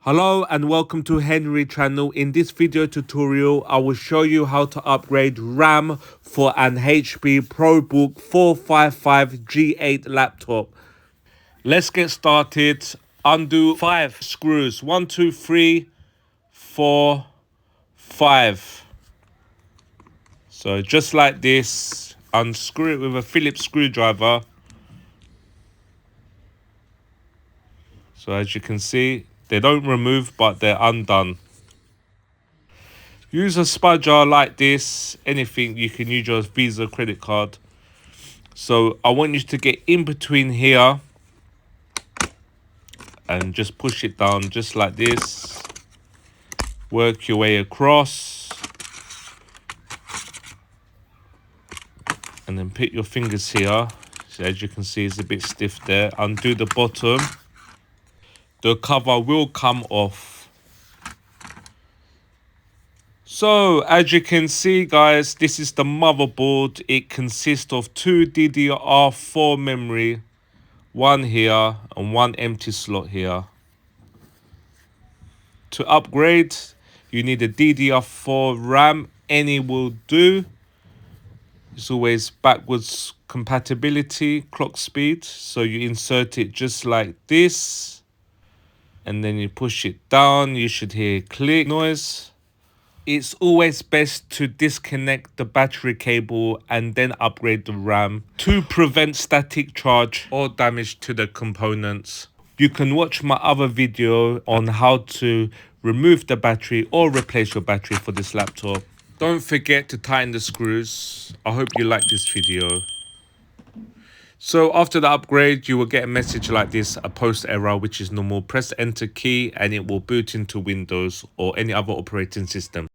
Hello and welcome to Henry channel. In this video tutorial, I will show you how to upgrade RAM for an HP ProBook 455 G8 laptop. Let's get started. Undo 5 screws. 1, 2, 3, 4, 5. So just like this, unscrew it with a Phillips screwdriver. So as you can see, they don't remove, but they're undone. Use a spudger like this, anything, you can use your Visa credit card. So I want you to get in between here and just push it down just like this. Work your way across. And then put your fingers here. So as you can see, it's a bit stiff there. Undo the bottom. The cover will come off. So as you can see guys, this is the motherboard. It consists of 2 DDR4 memory, one here and one empty slot here. To upgrade, you need a DDR4 RAM, any will do. It's always backwards compatibility, clock speed. So you insert it just like this. And then you push it down, you should hear a click noise. It's always best to disconnect the battery cable and then upgrade the RAM to prevent static charge or damage to the components. You can watch my other video on how to remove the battery or replace your battery for this laptop. Don't forget to tighten the screws. I hope you like this video. So after the upgrade, you will get a message like this, a post error, which is normal. Press the enter key and it will boot into Windows or any other operating system.